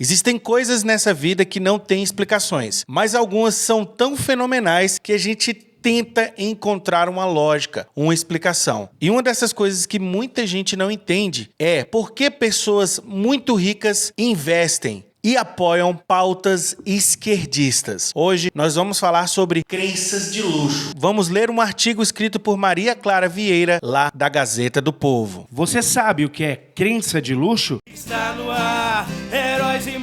Existem coisas nessa vida que não têm explicações, mas algumas são tão fenomenais que a gente tenta encontrar uma lógica, uma explicação. E uma dessas coisas que muita gente não entende é por que pessoas muito ricas investem e apoiam pautas esquerdistas. Hoje nós vamos falar sobre crenças de luxo. Vamos ler um artigo escrito por Maria Clara Vieira, lá da Gazeta do Povo. Você sabe o que é crença de luxo? Está no ar, heróis e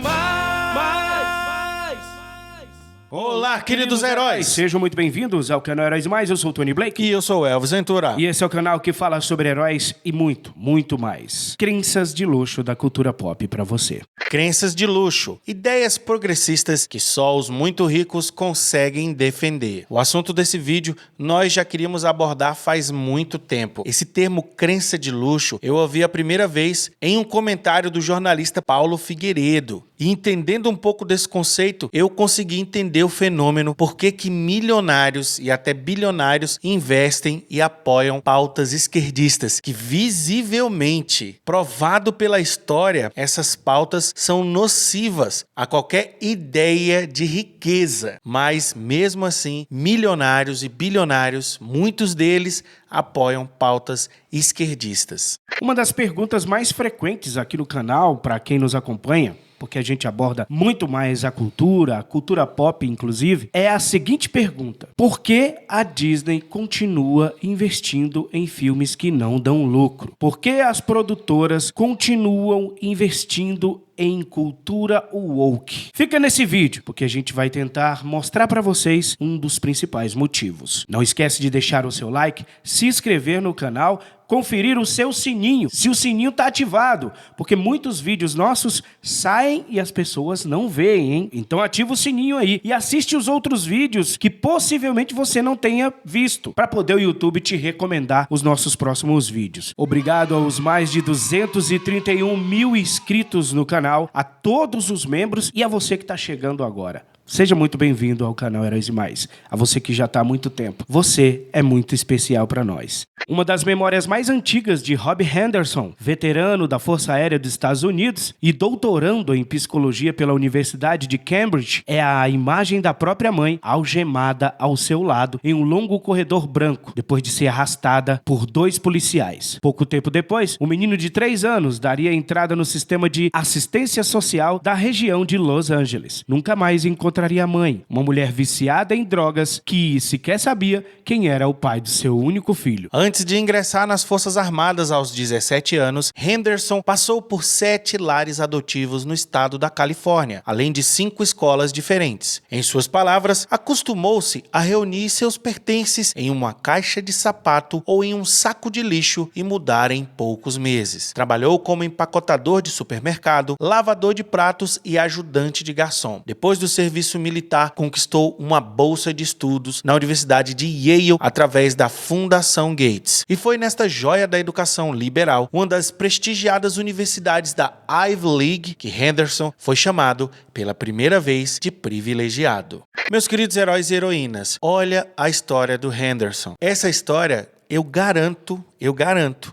Olá, queridos heróis! Sejam muito bem-vindos ao canal Heróis e Mais. Eu sou o Tony Blake. E eu sou o Elvis Ventura. E esse é o canal que fala sobre heróis e muito, muito mais. Crenças de luxo da cultura pop pra você. Crenças de luxo. Ideias progressistas que só os muito ricos conseguem defender. O assunto desse vídeo nós já queríamos abordar faz muito tempo. Esse termo crença de luxo eu ouvi a primeira vez em um comentário do jornalista Paulo Figueiredo. E entendendo um pouco desse conceito, eu consegui entender o fenômeno, por que milionários e até bilionários investem e apoiam pautas esquerdistas, que visivelmente, provado pela história, essas pautas são nocivas a qualquer ideia de riqueza. Mas, mesmo assim, milionários e bilionários, muitos deles apoiam pautas esquerdistas. Uma das perguntas mais frequentes aqui no canal, para quem nos acompanha, porque a gente aborda muito mais a cultura pop, inclusive, é a seguinte pergunta: por que a Disney continua investindo em filmes que não dão lucro? Por que as produtoras continuam investindo em cultura woke? Fica nesse vídeo, porque a gente vai tentar mostrar para vocês um dos principais motivos. Não esquece de deixar o seu like, se inscrever no canal, conferir o seu sininho, se o sininho tá ativado, porque muitos vídeos nossos saem e as pessoas não veem, hein? Então ativa o sininho aí e assiste os outros vídeos que possivelmente você não tenha visto, para poder o YouTube te recomendar os nossos próximos vídeos. Obrigado aos mais de 231 mil inscritos no canal, a todos os membros e a você que está chegando agora. Seja muito bem-vindo ao canal Heróis e Mais. A você que já está há muito tempo. Você é muito especial para nós. Uma das memórias mais antigas de Rob Henderson, veterano da Força Aérea dos Estados Unidos e doutorando em psicologia pela Universidade de Cambridge, é a imagem da própria mãe algemada ao seu lado em um longo corredor branco, depois de ser arrastada por 2 policiais. Pouco tempo depois, o menino de 3 anos daria entrada no sistema de assistência social da região de Los Angeles. Nunca mais encontraria a mãe, uma mulher viciada em drogas que sequer sabia quem era o pai do seu único filho. Antes de ingressar nas Forças Armadas aos 17 anos, Henderson passou por 7 lares adotivos no estado da Califórnia, além de 5 escolas diferentes. Em suas palavras, acostumou-se a reunir seus pertences em uma caixa de sapato ou em um saco de lixo e mudar em poucos meses. Trabalhou como empacotador de supermercado, lavador de pratos e ajudante de garçom. Depois do serviço militar, conquistou uma bolsa de estudos na Universidade de Yale através da Fundação Gates. E foi nesta joia da educação liberal, uma das prestigiadas universidades da Ivy League, que Henderson foi chamado pela primeira vez de privilegiado. Meus queridos heróis e heroínas, olha a história do Henderson. Essa história, eu garanto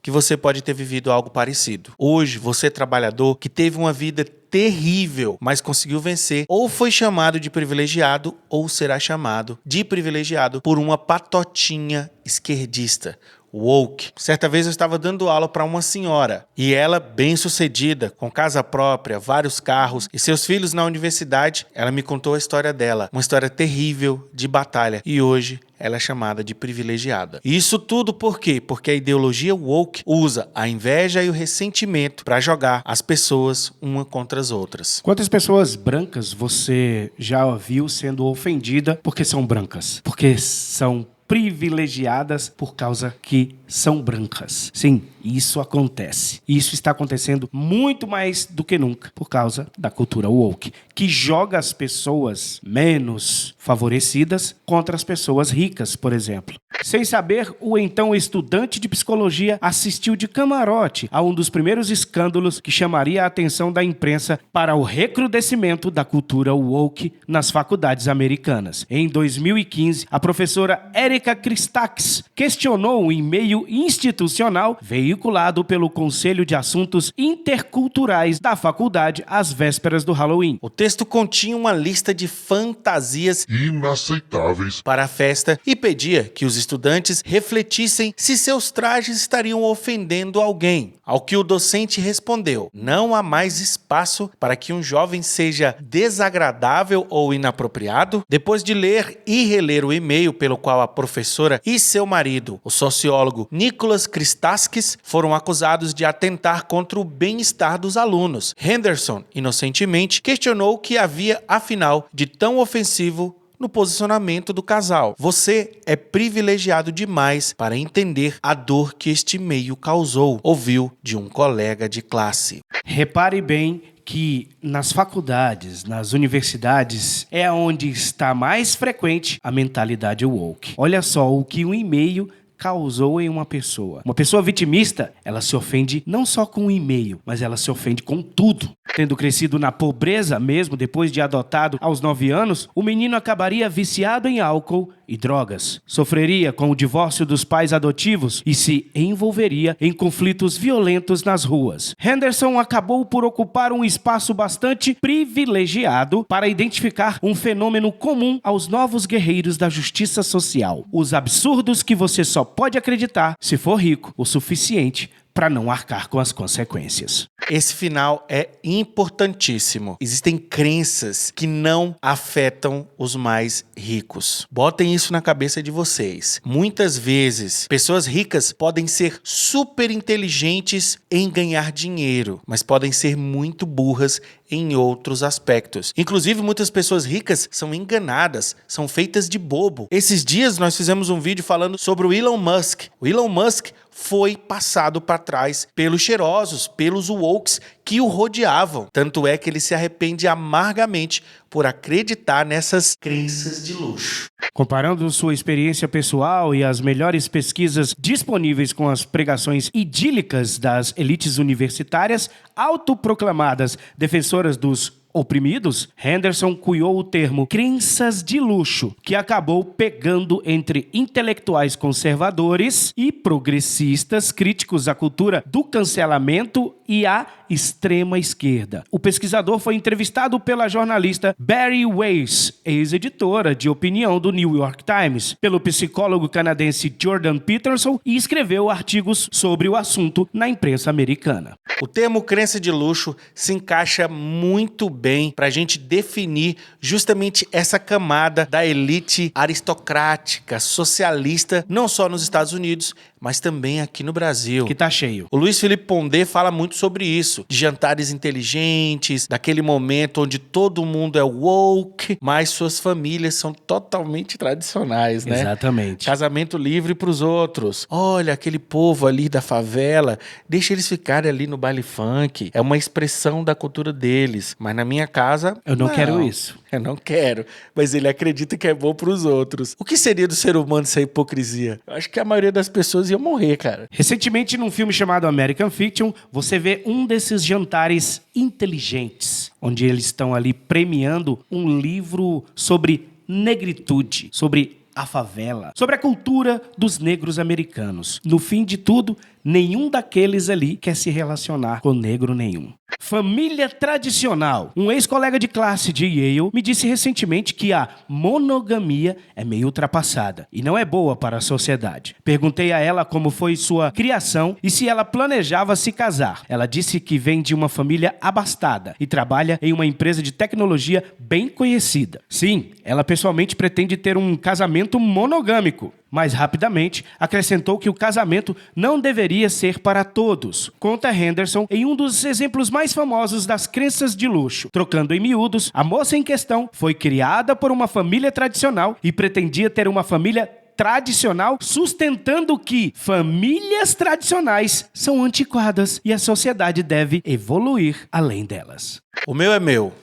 que você pode ter vivido algo parecido. Hoje, você trabalhador que teve uma vida terrível, mas conseguiu vencer, ou foi chamado de privilegiado, ou será chamado de privilegiado por uma patotinha esquerdista. Woke. Certa vez eu estava dando aula para uma senhora e ela, bem-sucedida, com casa própria, vários carros e seus filhos na universidade, ela me contou a história dela, uma história terrível de batalha, e hoje ela é chamada de privilegiada. E isso tudo por quê? Porque a ideologia woke usa a inveja e o ressentimento para jogar as pessoas uma contra as outras. Quantas pessoas brancas você já viu sendo ofendida porque são brancas? Porque são privilegiadas por causa que são brancas. Sim, isso acontece. Isso está acontecendo muito mais do que nunca por causa da cultura woke, que joga as pessoas menos favorecidas contra as pessoas ricas, por exemplo. Sem saber, o então estudante de psicologia assistiu de camarote a um dos primeiros escândalos que chamaria a atenção da imprensa para o recrudescimento da cultura woke nas faculdades americanas. Em 2015, a professora Erika Christakis questionou um e-mail institucional veiculado pelo Conselho de Assuntos Interculturais da faculdade às vésperas do Halloween. O texto continha uma lista de fantasias inaceitáveis para a festa e pedia que os estudantes refletissem se seus trajes estariam ofendendo alguém. Ao que o docente respondeu: não há mais espaço para que um jovem seja desagradável ou inapropriado. Depois de ler e reler o e-mail pelo qual a professora e seu marido, o sociólogo Nicholas Christakis, foram acusados de atentar contra o bem-estar dos alunos, Henderson, inocentemente, questionou o que havia, afinal, de tão ofensivo no posicionamento do casal. Você é privilegiado demais para entender a dor que este e-mail causou, ouviu de um colega de classe. Repare bem que nas faculdades, nas universidades, é onde está mais frequente a mentalidade woke. Olha só o que um e-mail causou em uma pessoa. Uma pessoa vitimista, ela se ofende não só com um e-mail, mas ela se ofende com tudo. Tendo crescido na pobreza mesmo, depois de adotado aos 9 anos, o menino acabaria viciado em álcool e drogas. Sofreria com o divórcio dos pais adotivos e se envolveria em conflitos violentos nas ruas. Henderson acabou por ocupar um espaço bastante privilegiado para identificar um fenômeno comum aos novos guerreiros da justiça social: os absurdos que você só pode acreditar se for rico o suficiente para não arcar com as consequências. Esse final é importantíssimo. Existem crenças que não afetam os mais ricos. Botem isso na cabeça de vocês. Muitas vezes, pessoas ricas podem ser super inteligentes em ganhar dinheiro, mas podem ser muito burras em outros aspectos. Inclusive, muitas pessoas ricas são enganadas, são feitas de bobo. Esses dias nós fizemos um vídeo falando sobre o Elon Musk. O Elon Musk foi passado para trás pelos cheirosos, pelos wokes que o rodeavam. Tanto é que ele se arrepende amargamente por acreditar nessas crenças de luxo. Comparando sua experiência pessoal e as melhores pesquisas disponíveis com as pregações idílicas das elites universitárias, autoproclamadas defensoras dos oprimidos, Henderson cunhou o termo crenças de luxo, que acabou pegando entre intelectuais conservadores e progressistas críticos à cultura do cancelamento e à extrema esquerda. O pesquisador foi entrevistado pela jornalista Bari Weiss, ex-editora de opinião do New York Times, pelo psicólogo canadense Jordan Peterson e escreveu artigos sobre o assunto na imprensa americana. O termo crença de luxo se encaixa muito bem para a gente definir justamente essa camada da elite aristocrática, socialista, não só nos Estados Unidos, mas também aqui no Brasil. Que tá cheio. O Luiz Felipe Pondé fala muito sobre isso, de jantares inteligentes, daquele momento onde todo mundo é woke, mas suas famílias são totalmente tradicionais, né? Exatamente. Casamento livre para os outros. Olha, aquele povo ali da favela, deixa eles ficarem ali no baile funk. É uma expressão da cultura deles. Mas na minha casa, Eu não quero isso. Eu não quero. Mas ele acredita que é bom para os outros. O que seria do ser humano essa hipocrisia? Eu acho que a maioria das pessoas ia morrer, cara. Recentemente, num filme chamado American Fiction, você vê um desses jantares inteligentes, onde eles estão ali premiando um livro sobre negritude, sobre a favela, sobre a cultura dos negros americanos. No fim de tudo, nenhum daqueles ali quer se relacionar com negro nenhum. Família tradicional. Um ex-colega de classe de Yale me disse recentemente que a monogamia é meio ultrapassada e não é boa para a sociedade. Perguntei a ela como foi sua criação e se ela planejava se casar. Ela disse que vem de uma família abastada e trabalha em uma empresa de tecnologia bem conhecida. Sim, ela pessoalmente pretende ter um casamento monogâmico, mas rapidamente acrescentou que o casamento não deveria ser para todos. Conta Henderson em um dos exemplos mais famosos das crenças de luxo. Trocando em miúdos, a moça em questão foi criada por uma família tradicional e pretendia ter uma família tradicional, sustentando que famílias tradicionais são antiquadas e a sociedade deve evoluir além delas. O meu é meu.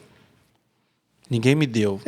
Ninguém me deu.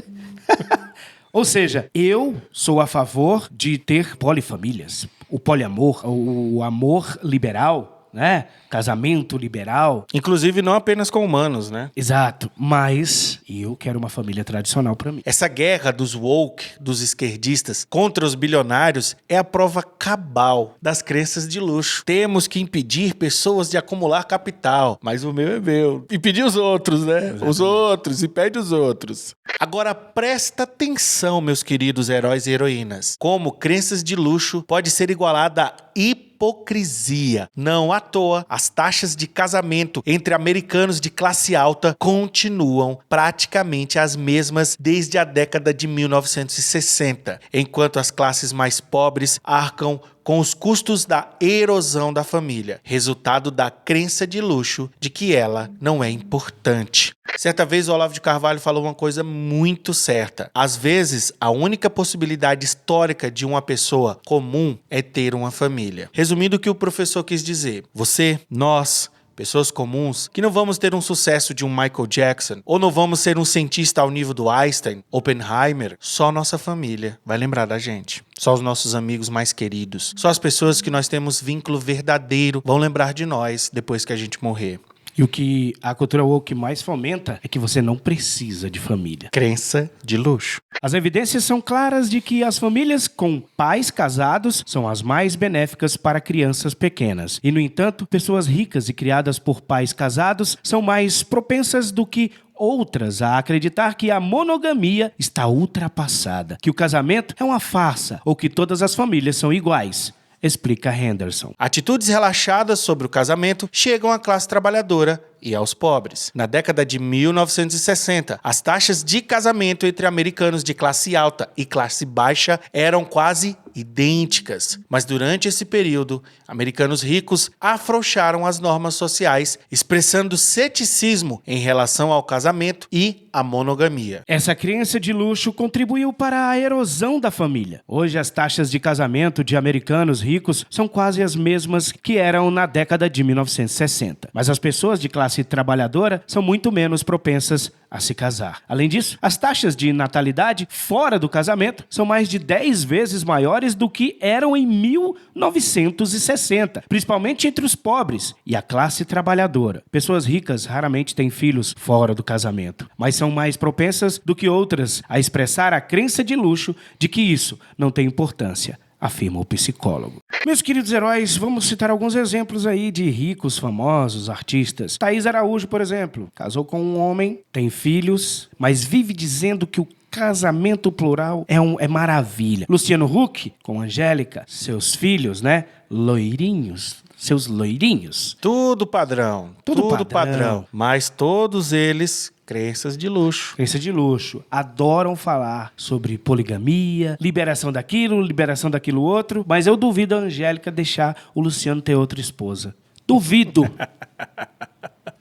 Ou seja, eu sou a favor de ter polifamílias. O poliamor, o amor liberal, né? Casamento liberal. Inclusive não apenas com humanos, né? Exato, mas eu quero uma família tradicional pra mim. Essa guerra dos woke, dos esquerdistas, contra os bilionários é a prova cabal das crenças de luxo. Temos que impedir pessoas de acumular capital, mas o meu é meu. Impedir os outros, né? Exatamente. Os outros, impede os outros. Agora presta atenção, meus queridos heróis e heroínas. Como crenças de luxo pode ser igualada a hipocrisia. Não à toa, as taxas de casamento entre americanos de classe alta continuam praticamente as mesmas desde a década de 1960, enquanto as classes mais pobres arcam com os custos da erosão da família, resultado da crença de luxo de que ela não é importante. Certa vez, Olavo de Carvalho falou uma coisa muito certa. Às vezes, a única possibilidade histórica de uma pessoa comum é ter uma família. Resumindo o que o professor quis dizer, você, nós, pessoas comuns, que não vamos ter um sucesso de um Michael Jackson, ou não vamos ser um cientista ao nível do Einstein, Oppenheimer, só nossa família vai lembrar da gente. Só os nossos amigos mais queridos, só as pessoas que nós temos vínculo verdadeiro vão lembrar de nós depois que a gente morrer. E o que a cultura woke mais fomenta é que você não precisa de família. Crença de luxo. As evidências são claras de que as famílias com pais casados são as mais benéficas para crianças pequenas. E, no entanto, pessoas ricas e criadas por pais casados são mais propensas do que outras a acreditar que a monogamia está ultrapassada, que o casamento é uma farsa ou que todas as famílias são iguais. Explica Henderson. Atitudes relaxadas sobre o casamento chegam à classe trabalhadora e aos pobres. Na década de 1960, as taxas de casamento entre americanos de classe alta e classe baixa eram quase idênticas. Mas durante esse período, americanos ricos afrouxaram as normas sociais, expressando ceticismo em relação ao casamento e à monogamia. Essa crença de luxo contribuiu para a erosão da família. Hoje, as taxas de casamento de americanos ricos são quase as mesmas que eram na década de 1960. Mas as pessoas de classe trabalhadora são muito menos propensas a se casar. Além disso, as taxas de natalidade fora do casamento são mais de 10 vezes maiores do que eram em 1960, principalmente entre os pobres e a classe trabalhadora. Pessoas ricas raramente têm filhos fora do casamento, mas são mais propensas do que outras a expressar a crença de luxo de que isso não tem importância, afirma o psicólogo. Meus queridos heróis, vamos citar alguns exemplos aí de ricos, famosos, artistas. Thaís Araújo, por exemplo, casou com um homem, tem filhos, mas vive dizendo que o casamento plural é maravilha. Luciano Huck, com Angélica, seus filhos, né? Loirinhos. Seus loirinhos. Tudo padrão. Tudo padrão. Mas todos eles crenças de luxo. Crença de luxo. Adoram falar sobre poligamia, liberação daquilo outro, mas eu duvido a Angélica deixar o Luciano ter outra esposa. Duvido.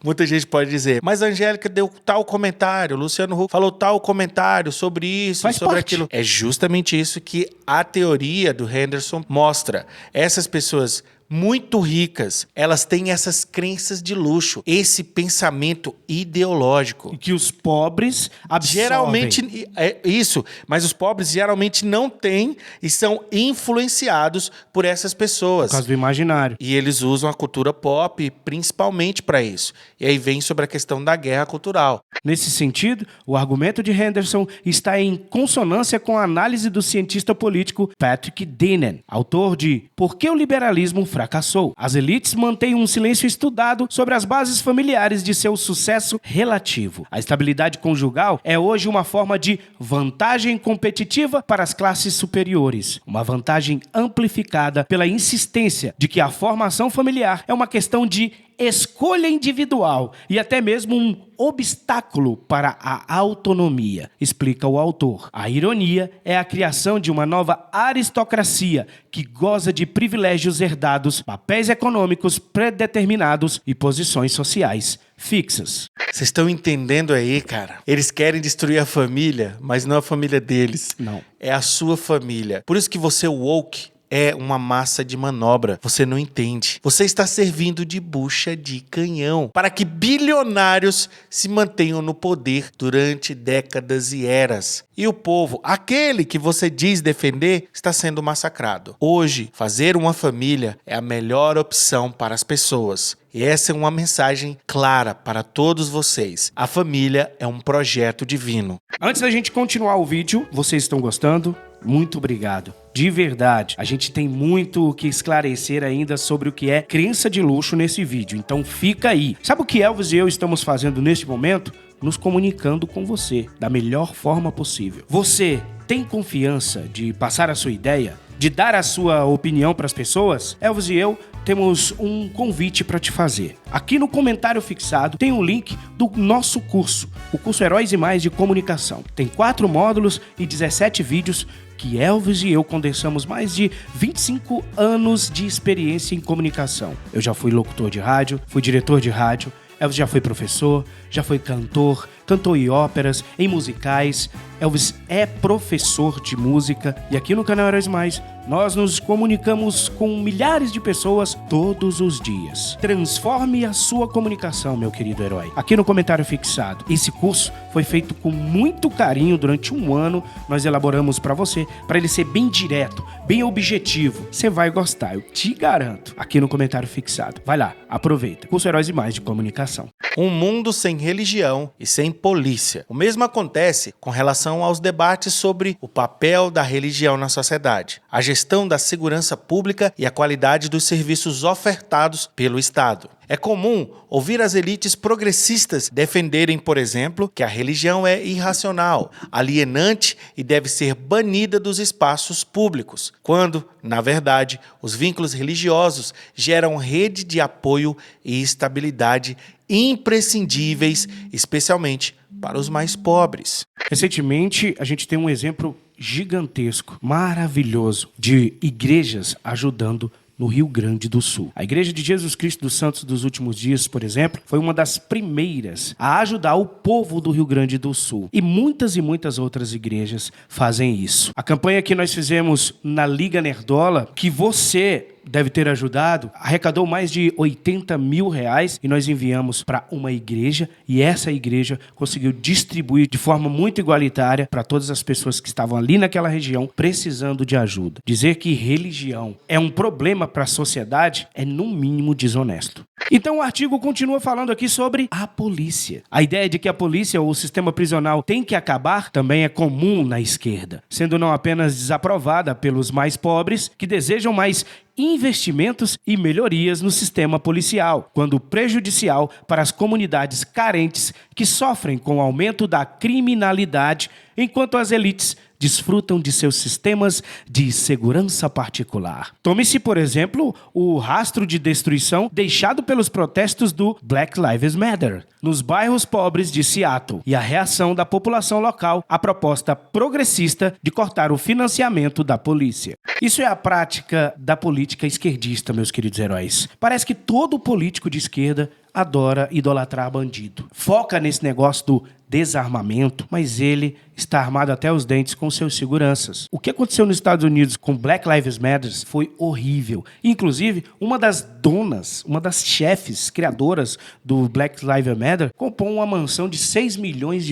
Muita gente pode dizer, mas a Angélica deu tal comentário, o Luciano Huck falou tal comentário sobre isso, sobre aquilo. É justamente isso que a teoria do Henderson mostra. Essas pessoas muito ricas, elas têm essas crenças de luxo, esse pensamento ideológico. E que os pobres absorvem. Geralmente, é isso, mas os pobres geralmente não têm e são influenciados por essas pessoas. Por causa do imaginário. E eles usam a cultura pop principalmente para isso. E aí vem sobre a questão da guerra cultural. Nesse sentido, o argumento de Henderson está em consonância com a análise do cientista político Patrick Deneen, autor de Por que o liberalismo fracassou? As elites mantêm um silêncio estudado sobre as bases familiares de seu sucesso relativo. A estabilidade conjugal é hoje uma forma de vantagem competitiva para as classes superiores. Uma vantagem amplificada pela insistência de que a formação familiar é uma questão de escolha individual e até mesmo um obstáculo para a autonomia, explica o autor. A ironia é a criação de uma nova aristocracia que goza de privilégios herdados, papéis econômicos predeterminados e posições sociais fixas. Vocês estão entendendo aí, cara? Eles querem destruir a família, mas não a família deles. Não. É a sua família. Por isso que você woke é uma massa de manobra. Você não entende. Você está servindo de bucha de canhão para que bilionários se mantenham no poder durante décadas e eras. E o povo, aquele que você diz defender, está sendo massacrado. Hoje, fazer uma família é a melhor opção para as pessoas. E essa é uma mensagem clara para todos vocês. A família é um projeto divino. Antes da gente continuar o vídeo, vocês estão gostando? Muito obrigado. De verdade, a gente tem muito o que esclarecer ainda sobre o que é crença de luxo nesse vídeo, então fica aí. Sabe o que Elvis e eu estamos fazendo neste momento? Nos comunicando com você da melhor forma possível. Você tem confiança de passar a sua ideia? De dar a sua opinião para as pessoas? Elvis e eu temos um convite para te fazer. Aqui no comentário fixado tem um link do nosso curso, o curso Heróis e Mais de Comunicação. Tem 4 módulos e 17 vídeos que Elvis e eu condensamos mais de 25 anos de experiência em comunicação. Eu já fui locutor de rádio, fui diretor de rádio, Elvis já foi professor, já foi cantor, cantou em óperas, em musicais. Elvis é professor de música e aqui no canal Heróis Mais nós nos comunicamos com milhares de pessoas todos os dias. Transforme a sua comunicação, meu querido herói. Aqui no comentário fixado. Esse curso foi feito com muito carinho durante um ano. Nós elaboramos para você, para ele ser bem direto, bem objetivo. Você vai gostar, eu te garanto. Aqui no comentário fixado. Vai lá, aproveita. Curso Heróis e Mais de Comunicação. Um mundo sem religião e sem polícia. O mesmo acontece com relação aos debates sobre o papel da religião na sociedade, a gestão da segurança pública e a qualidade dos serviços ofertados pelo Estado. É comum ouvir as elites progressistas defenderem, por exemplo, que a religião é irracional, alienante e deve ser banida dos espaços públicos, quando, na verdade, os vínculos religiosos geram rede de apoio e estabilidade imprescindíveis, especialmente para os mais pobres. Recentemente, a gente tem um exemplo gigantesco, maravilhoso, de igrejas ajudando no Rio Grande do Sul. A Igreja de Jesus Cristo dos Santos dos Últimos Dias, por exemplo, foi uma das primeiras a ajudar o povo do Rio Grande do Sul. E muitas outras igrejas fazem isso. A campanha que nós fizemos na Liga Nerdola, que você deve ter ajudado, arrecadou mais de R$80 mil e nós enviamos para uma igreja e essa igreja conseguiu distribuir de forma muito igualitária para todas as pessoas que estavam ali naquela região precisando de ajuda. Dizer que religião é um problema para a sociedade é no mínimo desonesto. Então o artigo continua falando aqui sobre a polícia. A ideia de que a polícia ou o sistema prisional tem que acabar também é comum na esquerda, sendo não apenas desaprovada pelos mais pobres que desejam mais investimentos e melhorias no sistema policial, quando prejudicial para as comunidades carentes que sofrem com o aumento da criminalidade, enquanto as elites desfrutam de seus sistemas de segurança particular. Tome-se, por exemplo, o rastro de destruição deixado pelos protestos do Black Lives Matter nos bairros pobres de Seattle e a reação da população local à proposta progressista de cortar o financiamento da polícia. Isso é a prática da política esquerdista, meus queridos heróis. Parece que todo político de esquerda adora idolatrar bandido. Foca nesse negócio do desarmamento, mas ele está armado até os dentes com seus seguranças. O que aconteceu nos Estados Unidos com Black Lives Matter foi horrível. Inclusive, uma das donas, uma das chefes criadoras do Black Lives Matter, comprou uma mansão de $6 milhões.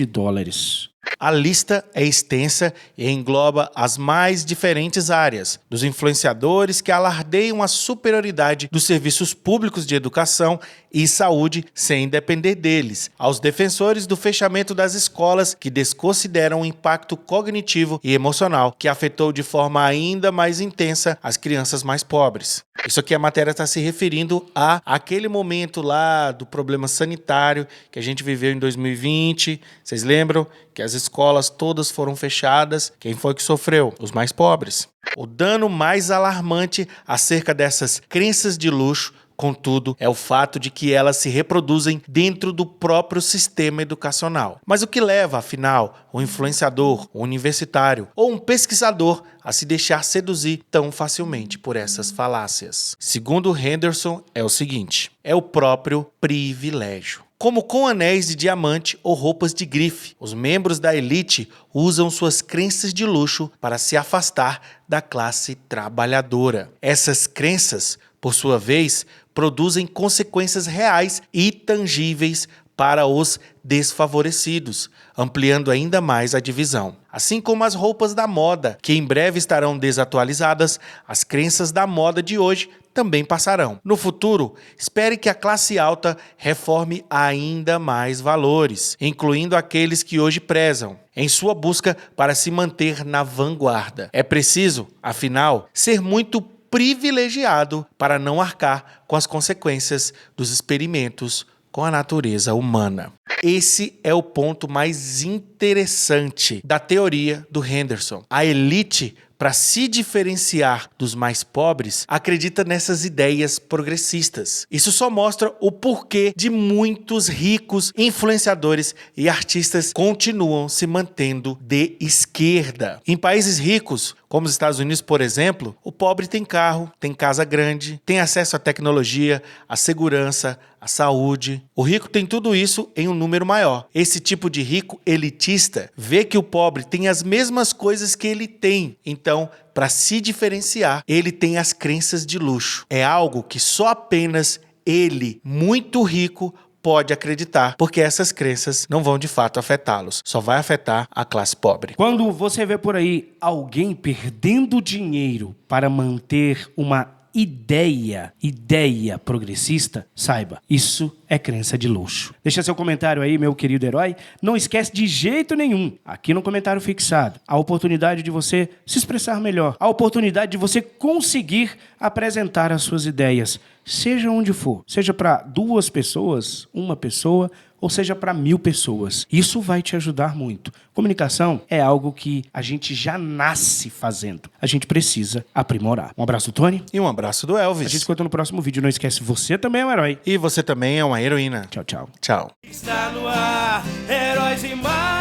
A lista é extensa e engloba as mais diferentes áreas, dos influenciadores que alardeiam a superioridade dos serviços públicos de educação e saúde sem depender deles, aos defensores do fechamento das escolas que desconsideram o impacto cognitivo e emocional que afetou de forma ainda mais intensa as crianças mais pobres. Isso aqui a matéria está se referindo a aquele momento lá do problema sanitário que a gente viveu em 2020. Vocês lembram que as escolas todas foram fechadas? Quem foi que sofreu? Os mais pobres. O dano mais alarmante acerca dessas crenças de luxo, contudo, é o fato de que elas se reproduzem dentro do próprio sistema educacional. Mas o que leva, afinal, um influenciador, um universitário ou um pesquisador a se deixar seduzir tão facilmente por essas falácias? Segundo Henderson, é o seguinte: é o próprio privilégio. como com anéis de diamante ou roupas de grife. Os membros da elite usam suas crenças de luxo para se afastar da classe trabalhadora. Essas crenças, por sua vez, produzem consequências reais e tangíveis para os desfavorecidos, ampliando ainda mais a divisão. Assim como as roupas da moda, que em breve estarão desatualizadas, as crenças da moda de hoje também passarão. No futuro, espere que a classe alta reforme ainda mais valores, incluindo aqueles que hoje prezam, em sua busca para se manter na vanguarda. É preciso, afinal, ser muito privilegiado para não arcar com as consequências dos experimentos com a natureza humana. Esse é o ponto mais interessante da teoria do Henderson. A elite, para se diferenciar dos mais pobres, acredita nessas ideias progressistas. Isso só mostra o porquê de muitos ricos, influenciadores e artistas continuam se mantendo de esquerda. Em países ricos, como os Estados Unidos, por exemplo, o pobre tem carro, tem casa grande, tem acesso à tecnologia, à segurança, à saúde. O rico tem tudo isso em um número maior. Esse tipo de rico elitista vê que o pobre tem as mesmas coisas que ele tem. Então, para se diferenciar, ele tem as crenças de luxo. É algo que só apenas ele, muito rico, pode acreditar, porque essas crenças não vão de fato afetá-los. Só vai afetar a classe pobre. Quando você vê por aí alguém perdendo dinheiro para manter uma ideia progressista, saiba, isso é crença de luxo. Deixa seu comentário aí, meu querido herói. Não esquece de jeito nenhum, aqui no comentário fixado, a oportunidade de você se expressar melhor, a oportunidade de você conseguir apresentar as suas ideias, seja onde for, seja para 2 pessoas, 1 pessoa, ou seja para 1000 pessoas. Isso vai te ajudar muito. Comunicação é algo que a gente já nasce fazendo. A gente precisa aprimorar. Um abraço do Tony. E um abraço do Elvis. A gente se encontra no próximo vídeo. Não esquece, você também é um herói. E você também é uma heroína. Tchau, tchau. Tchau. Está no ar, heróis e mais.